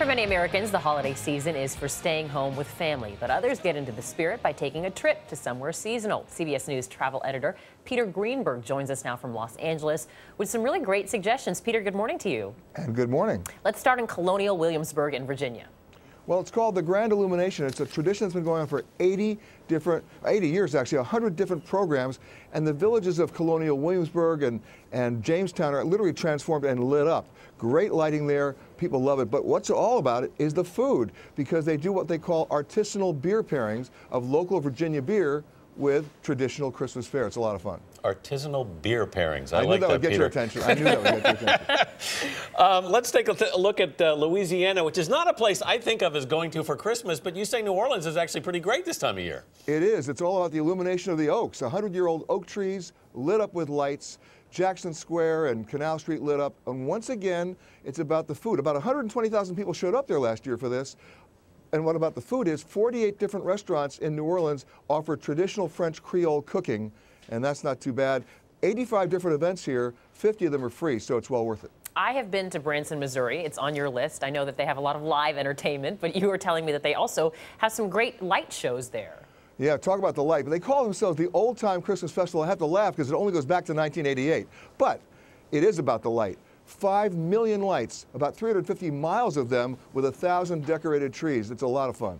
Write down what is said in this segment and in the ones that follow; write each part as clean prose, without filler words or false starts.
For many Americans, the holiday season is for staying home with family, but others get into the spirit by taking a trip to somewhere seasonal. CBS News travel editor Peter Greenberg joins us now from Los Angeles with some really great suggestions. Peter, good morning to you. And good morning. Let's start in Colonial Williamsburg in Virginia. Well, it's called the Grand Illumination. It's a tradition that's been going on for 80 years, actually, 100 different programs. And the villages of Colonial Williamsburg and Jamestown are literally transformed and lit up. Great lighting there. People love it. But what's all about it is the food, because they do what they call artisanal beer pairings of local Virginia beer with traditional Christmas fare. It's a lot of fun. Artisanal beer pairings. I knew that would get your attention. I knew that would get your attention. Let's take a look at Louisiana, which is not a place I think of as going to for Christmas, but you say New Orleans is actually pretty great this time of year. It is. It's all about the illumination of the oaks. 100-year-old oak trees lit up with lights. Jackson Square and Canal Street lit up. And once again, it's about the food. About 120,000 people showed up there last year for this. And what about the food is 48 different restaurants in New Orleans offer traditional French Creole cooking, and that's not too bad. 85 different events here, 50 of them are free, so it's well worth it. I have been to Branson, Missouri. It's on your list. I know that they have a lot of live entertainment, but you were telling me that they also have some great light shows there. Yeah, talk about the light. But they call themselves the Old Time Christmas Festival. I have to laugh because it only goes back to 1988. But it is about the light. 5 million lights, about 350 miles of them with 1,000 decorated trees. It's a lot of fun.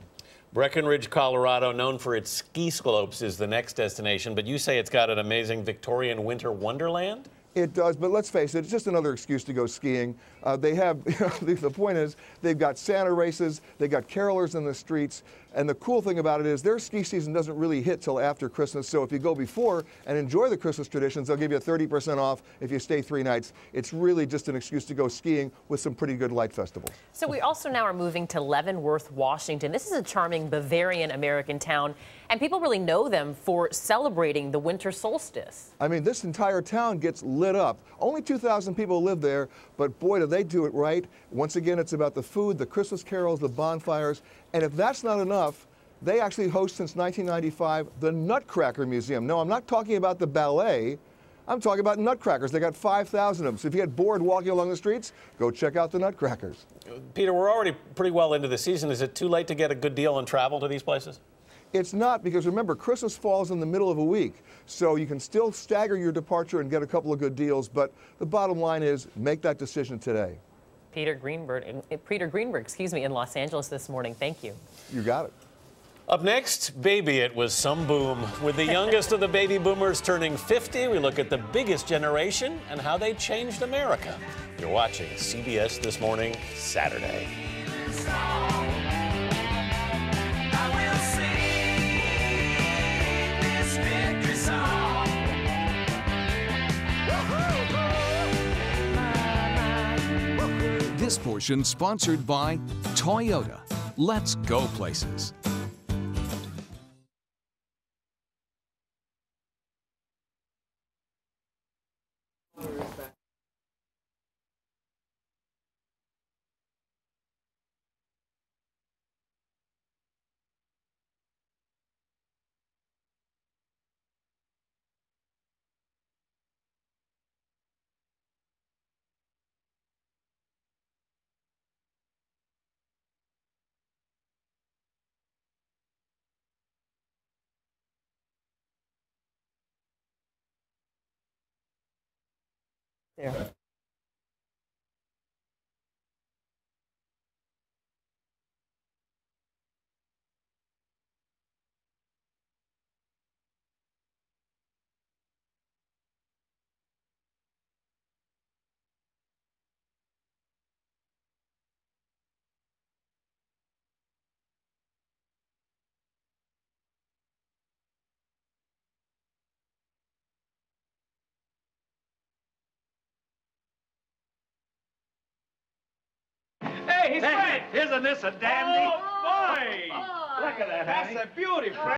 Breckenridge, Colorado, known for its ski slopes, is the next destination, but you say it's got an amazing Victorian winter wonderland? It does, but let's face it, it's just another excuse to go skiing. They have, the point is, they've got Santa races, they've got carolers in the streets, and the cool thing about it is their ski season doesn't really hit till after Christmas, so if you go before and enjoy the Christmas traditions, they'll give you 30% off if you stay 3 nights. It's really just an excuse to go skiing with some pretty good light festivals. So we also now are moving to Leavenworth, Washington. This is a charming Bavarian American town, and people really know them for celebrating the winter solstice. I mean, this entire town gets lit up. Only 2,000 people live there, but boy, do they do it right. Once again, it's about the food, the Christmas carols, the bonfires, and if that's not enough, they actually host since 1995 the Nutcracker Museum. No, I'm not talking about the ballet. I'm talking about nutcrackers. They got 5,000 of them. So if you get bored walking along the streets, go check out the nutcrackers. Peter, we're already pretty well into the season. Is it too late to get a good deal on travel to these places? It's not, because remember, Christmas falls in the middle of a week, so you can still stagger your departure and get a couple of good deals, but the bottom line is make that decision today. Peter Greenberg, in Los Angeles this morning. Thank you. You got it. Up next, baby, it was some boom. With the youngest of the baby boomers turning 50, we look at the biggest generation and how they changed America. You're watching CBS This Morning, Saturday. This portion sponsored by Toyota. Let's go places. There. Hey, he's Fred! Isn't this a dandy? Oh, boy! Look at that, That's a beauty, Fred.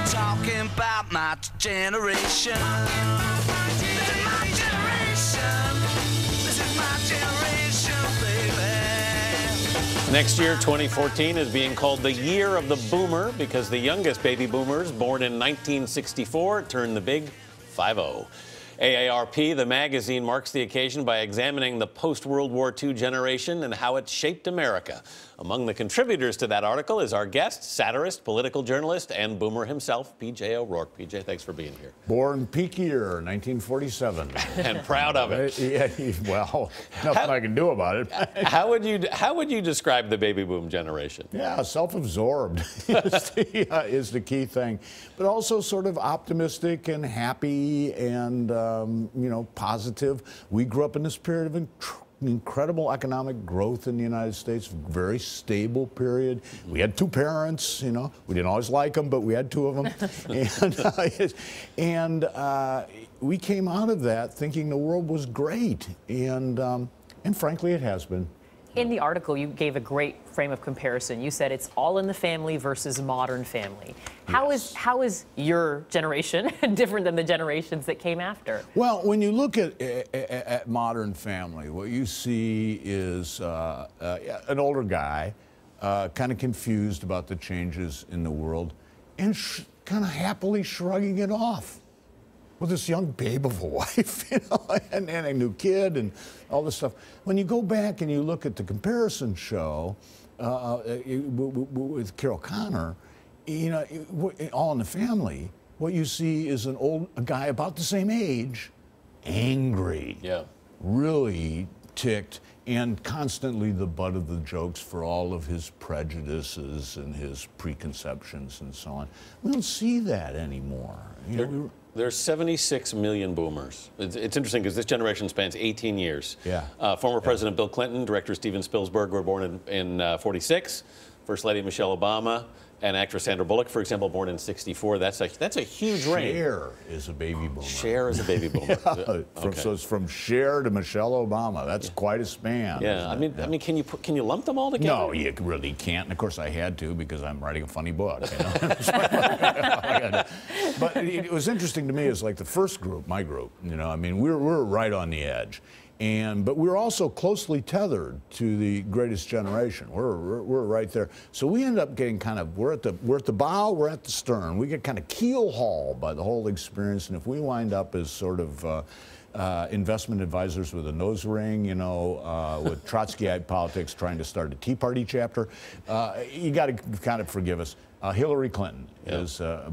talking about my generation. This is my generation. This is my generation, baby. Next year, 2014, is being called the year of the boomer because the youngest baby boomers, born in 1964, turned the big 50. AARP, the magazine, marks the occasion by examining the post-World War II generation and how it shaped America. Among the contributors to that article is our guest, satirist, political journalist, and boomer himself, P.J. O'Rourke. P.J., thanks for being here. Born peak year, 1947. And proud of it. Yeah, well, nothing I can do about it. How would you describe the baby boom generation? Yeah, self-absorbed is the key thing, but also sort of optimistic and happy and positive. We grew up in this period of incredible economic growth in the United States, very stable period. We had two parents, we didn't always like them, but we had two of them. and we came out of that thinking the world was great, and frankly, it has been. In the article, you gave a great frame of comparison. You said it's all in the family versus modern family. How is your generation different than the generations that came after? Well, when you look at modern family, what you see is an older guy, kind of confused about the changes in the world, and kind of happily shrugging it off with this young babe of a wife, and a new kid and all this stuff. When you go back and you look at the comparison show with Carol Connor, All in the Family, what you see is a guy about the same age, angry, really ticked, and constantly the butt of the jokes for all of his prejudices and his preconceptions and so on. We don't see that anymore. There's 76 million boomers. It's interesting because this generation spans 18 years. Former President Bill Clinton, director Steven Spielberg were born in 46. First Lady Michelle Obama and actress Sandra Bullock, for example, born in 64. That's a huge range. Cher is a baby boomer. Cher is a baby boomer. So it's from Cher to Michelle Obama. That's quite a span. Yeah, I mean, can you lump them all together? No, you really can't. And of course, I had to because I'm writing a funny book. But it was interesting to me is like the first group, my group. We're right on the edge. But we're also closely tethered to the greatest generation. We're right there. So we end up getting we're at the bow, we're at the stern. We get kind of keel hauled by the whole experience. And if we wind up as sort of investment advisors with a nose ring, with Trotskyite politics trying to start a Tea Party chapter, you got to kind of forgive us. Hillary Clinton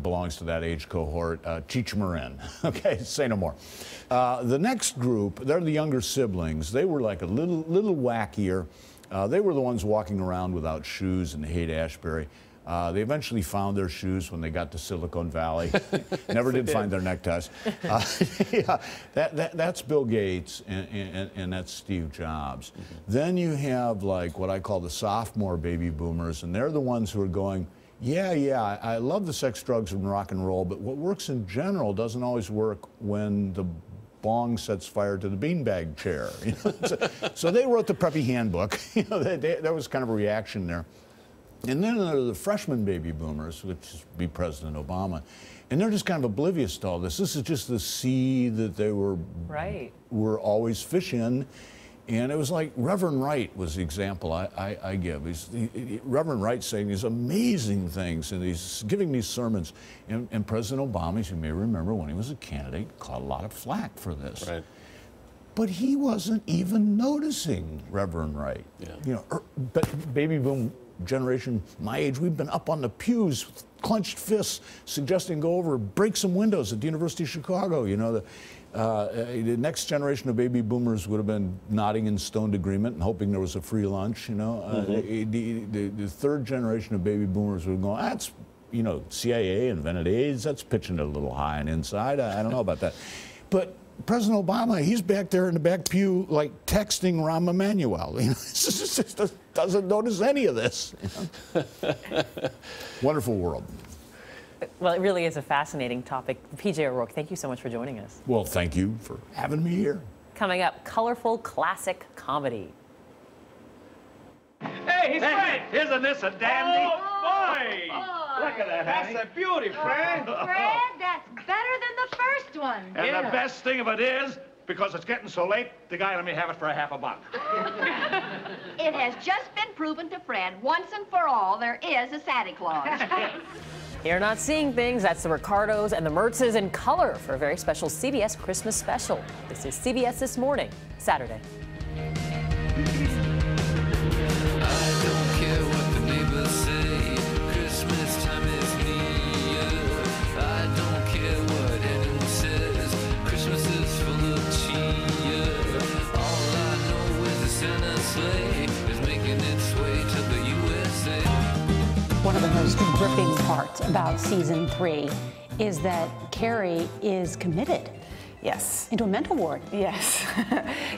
belongs to that age cohort. Cheech Marin. Okay, say no more. The next group, they're the younger siblings. They were like a little wackier. They were the ones walking around without shoes in the Haight-Ashbury. They eventually found their shoes when they got to Silicon Valley. Never did find their neckties. That's Bill Gates and that's Steve Jobs. Then you have like what I call the sophomore baby boomers, and they're the ones who are going, yeah, I love the sex, drugs, and rock and roll, but what works in general doesn't always work when the bong sets fire to the beanbag chair. So they wrote the preppy handbook. There was kind of a reaction there. And then there are the freshman baby boomers, which would be President Obama, and they're just kind of oblivious to all this. This is just the sea that they were always fishing. And it was like Reverend Wright was the example I give. Reverend Wright saying these amazing things, and he's giving these sermons. And President Obama, as you may remember, when he was a candidate, caught a lot of flack for this. Right. But he wasn't even noticing Reverend Wright. But baby boom generation, my age, we've been up on the pews with clenched fists, suggesting go over, break some windows at the University of Chicago. The next generation of baby boomers would have been nodding in stoned agreement and hoping there was a free lunch. The third generation of baby boomers would go, that's, CIA invented AIDS. That's pitching it a little high and inside. I don't know about that. But President Obama, he's back there in the back pew, like texting Rahm Emanuel. Just doesn't notice any of this. Wonderful world. Well, it really is a fascinating topic. P.J. O'Rourke, thank you so much for joining us. Well, thank you for having me here. Coming up, colorful classic comedy. Hey, he's Fred! Isn't this a dandy? Oh, boy! Look at that, honey. That's a beauty, Fred. Fred, that's better than the first one. And the best thing of it is, because it's getting so late, the guy let me have it for $50. It has just been proven to Fred, once and for all, there is a Santa Claus. You're not seeing things. That's the Ricardos and the Mertzes in color for a very special CBS Christmas special. This is CBS This Morning, Saturday. One of the most gripping parts about season 3 is that Carrie is committed. Yes. Into a mental ward. Yes.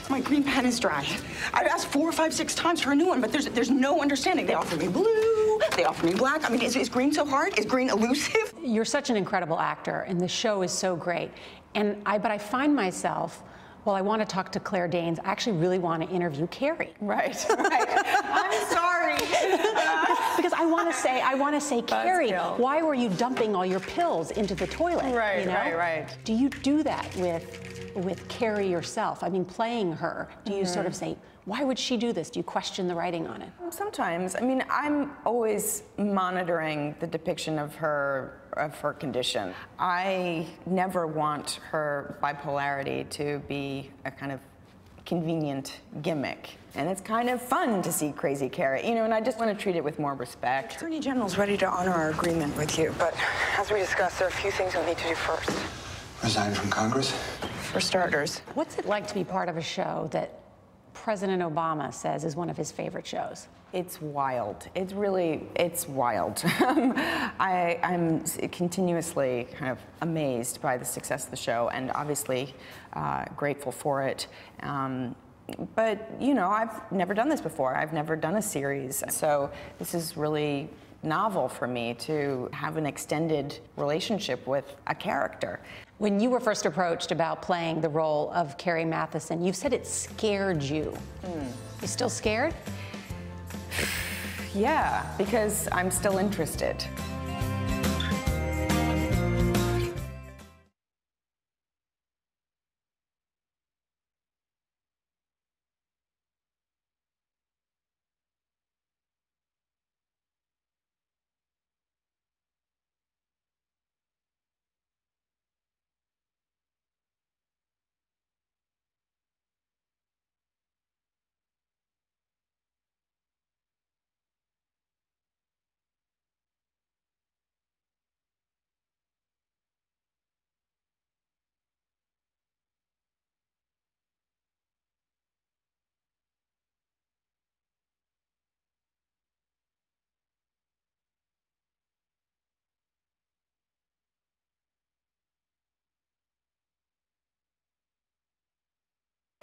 My green pen is dry. I've asked 4, 5, 6 times for a new one, but there's no understanding. They offer me blue, they offer me black. I mean, is green so hard? Is green elusive? You're such an incredible actor, and the show is so great. But I find myself, well, I want to talk to Claire Danes. I actually really want to interview Carrie. Right. I'm sorry. Because I want to say, Carrie, why were you dumping all your pills into the toilet? Right, you know? right. Do you do that with Carrie yourself? I mean, playing her, do you sort of say, why would she do this? Do you question the writing on it? Sometimes. I mean, I'm always monitoring the depiction of her condition. I never want her bipolarity to be a kind of convenient gimmick. And it's kind of fun to see crazy Carrie, you know, and I just want to treat it with more respect. The Attorney General's ready to honor our agreement with you, but as we discussed, there are a few things we need to do first. Resign from Congress? For starters. What's it like to be part of a show that President Obama says is one of his favorite shows? It's wild. It's wild. I'm continuously kind of amazed by the success of the show and obviously grateful for it. But, you know, I've never done this before. I've never done a series. So this is really novel for me to have an extended relationship with a character. When you were first approached about playing the role of Carrie Mathison, you said it scared you. You still scared? Yeah, because I'm still interested.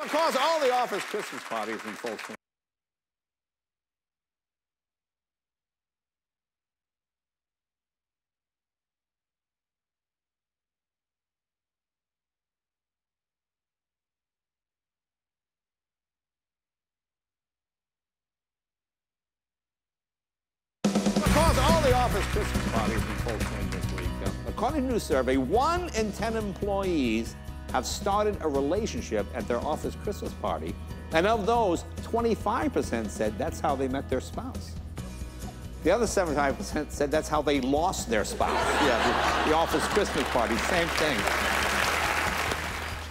Because all the office Christmas parties in full swing. Because all the office Christmas parties in full swing this week. According to a new survey, 1 in 10 employees have started a relationship at their office Christmas party, and of those, 25% said that's how they met their spouse. The other 75% said that's how they lost their spouse. Yeah, the office Christmas party, same thing.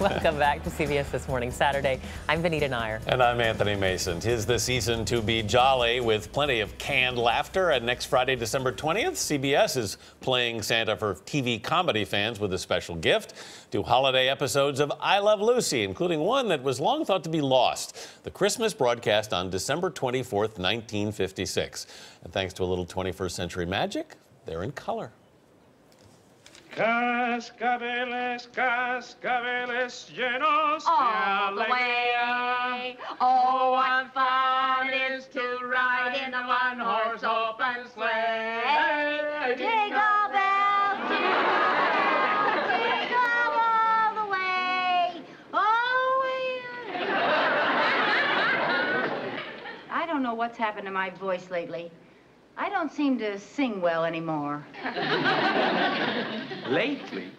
Welcome back to CBS This Morning, Saturday. I'm Vanita Nair. And I'm Anthony Mason. 'Tis the season to be jolly with plenty of canned laughter. And next Friday, December 20th, CBS is playing Santa for TV comedy fans with a special gift. 2 holiday episodes of I Love Lucy, including one that was long thought to be lost. The Christmas broadcast on December 24th, 1956. And thanks to a little 21st century magic, they're in color. Cascabeles, cascabeles llenos de alegría. Oh, what fun it is to ride in a one-horse open sleigh. Jingle bells, jingle all the way. Oh, I don't know what's happened to my voice lately. I don't don't seem to sing well anymore. Lately.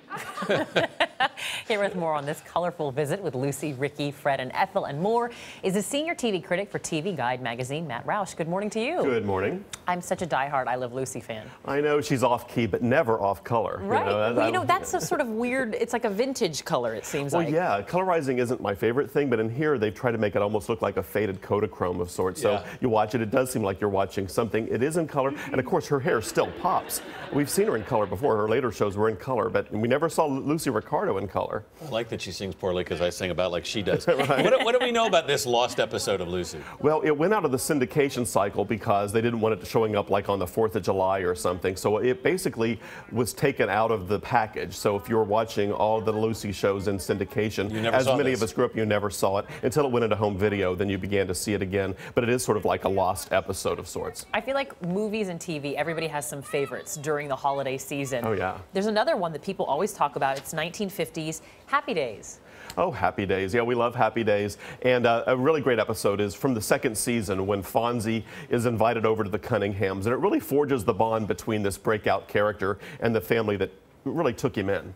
Here with more on this colorful visit with Lucy, Ricky, Fred, and Ethel, and more is a senior TV critic for TV Guide magazine, Matt Roush. Good morning to you. Good morning. I'm such a diehard I Love Lucy fan. I know she's off key, but never off color. Right. That's a sort of weird, it's like a vintage color, it seems like. Well, yeah, colorizing isn't my favorite thing, but in here they've tried to make it almost look like a faded Kodachrome of sorts. So you watch it does seem like you're watching something. It is in color, and of course her hair still pops. We've seen her in color before. Her later shows were in color, but we never saw Lucy Ricardo in color. I like that she sings poorly because I sing about like she does. What do we know about this lost episode of Lucy? Well, it went out of the syndication cycle because they didn't want it showing up like on the 4th of July or something. So it basically was taken out of the package. So if you were watching all the Lucy shows in syndication, as many of us grew up, you never saw it until it went into home video. Then you began to see it again. But it is sort of like a lost episode of sorts. I feel like movies and TV, everybody has some favorites during the holiday season. Oh, yeah. There's another one that people always talk about. It's 1950s, Happy Days. Oh, Happy Days. Yeah, we love Happy Days. And a really great episode is from the 2nd season when Fonzie is invited over to the Cunninghams. And it really forges the bond between this breakout character and the family that really took him in.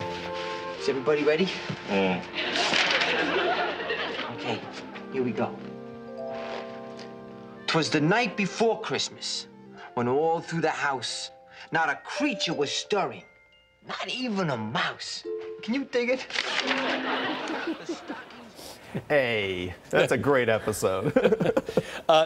Is everybody ready? Okay, here we go. 'Twas the night before Christmas, when all through the house, not a creature was stirring. Not even a mouse. Can you dig it? Hey, that's a great episode.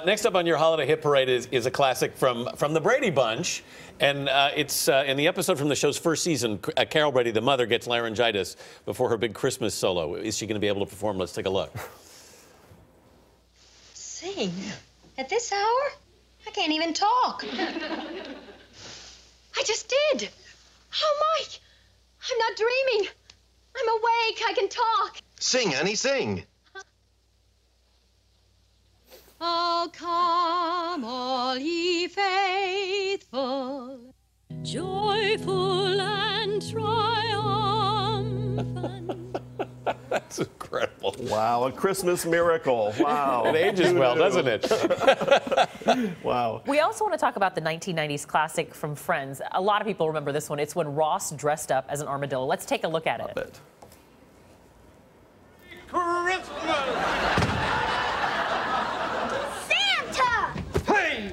Next up on your holiday hit parade is a classic from the Brady Bunch. And it's in the episode from the show's first season, Carol Brady, the mother, gets laryngitis before her big Christmas solo. Is she going to be able to perform? Let's take a look. Sing? At this hour? I can't even talk. I just did. Oh, Mike, I'm not dreaming. I'm awake. I can talk. Sing, Annie, sing. Oh, come, all ye faithful, joyful and triumphant. That's incredible. Wow, a Christmas miracle. Wow. It ages well, doesn't it? Wow. We also want to talk about the 1990s classic from Friends. A lot of people remember this one. It's when Ross dressed up as an armadillo. Let's take a look at it. Christmas! Santa! Hey!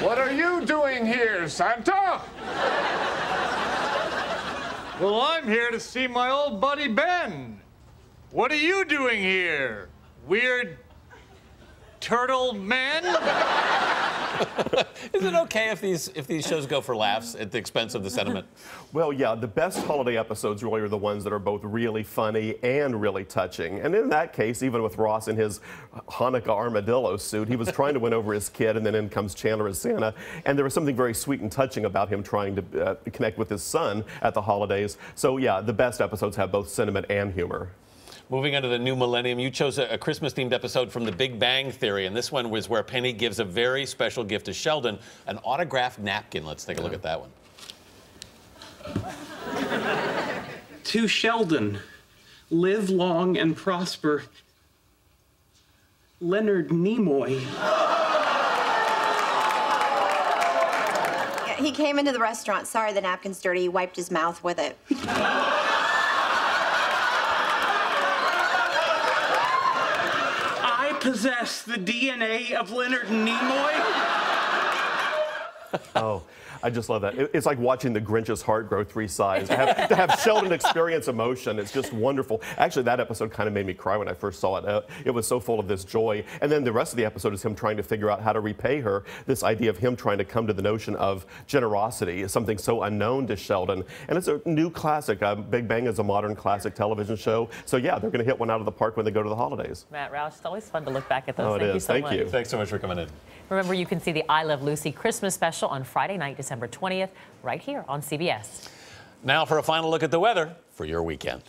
What are you doing here, Santa? Well, I'm here to see my old buddy Ben. What are you doing here, weird turtle man? Is it okay if these shows go for laughs at the expense of the sentiment? Well, yeah, the best holiday episodes really are the ones that are both really funny and really touching. And in that case, even with Ross in his Hanukkah armadillo suit, he was trying to win over his kid, and then in comes Chandler as Santa. And there was something very sweet and touching about him trying to connect with his son at the holidays. So, yeah, the best episodes have both sentiment and humor. Moving on to the new millennium, you chose a Christmas-themed episode from The Big Bang Theory, and this one was where Penny gives a very special gift to Sheldon, an autographed napkin. Let's take a look at that one. To Sheldon, live long and prosper. Leonard Nimoy. He came into the restaurant. Sorry, the napkin's dirty. He wiped his mouth with it. I possess the DNA of Leonard Nimoy. Oh, I just love that. It's like watching the Grinch's heart grow 3 sizes. To have Sheldon experience emotion, it's just wonderful. Actually, that episode kind of made me cry when I first saw it. It was so full of this joy. And then the rest of the episode is him trying to figure out how to repay her. This idea of him trying to come to the notion of generosity is something so unknown to Sheldon. And it's a new classic. Big Bang is a modern classic television show. So yeah, they're going to hit one out of the park when they go to the holidays. Matt Roush, it's always fun to look back at those. Oh, it is. Thank you so much. Thank you. Thanks so much for coming in. Remember, you can see the I Love Lucy Christmas special on Friday night, December 20th, right here on CBS. Now for a final look at the weather for your weekend.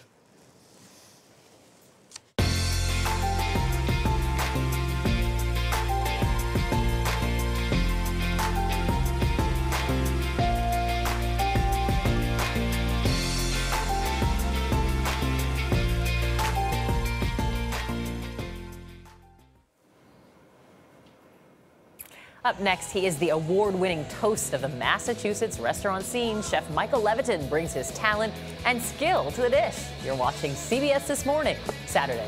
Up next, he is the award-winning toast of the Massachusetts restaurant scene. Chef Michael Levitin brings his talent and skill to the dish. You're watching CBS This Morning, Saturday.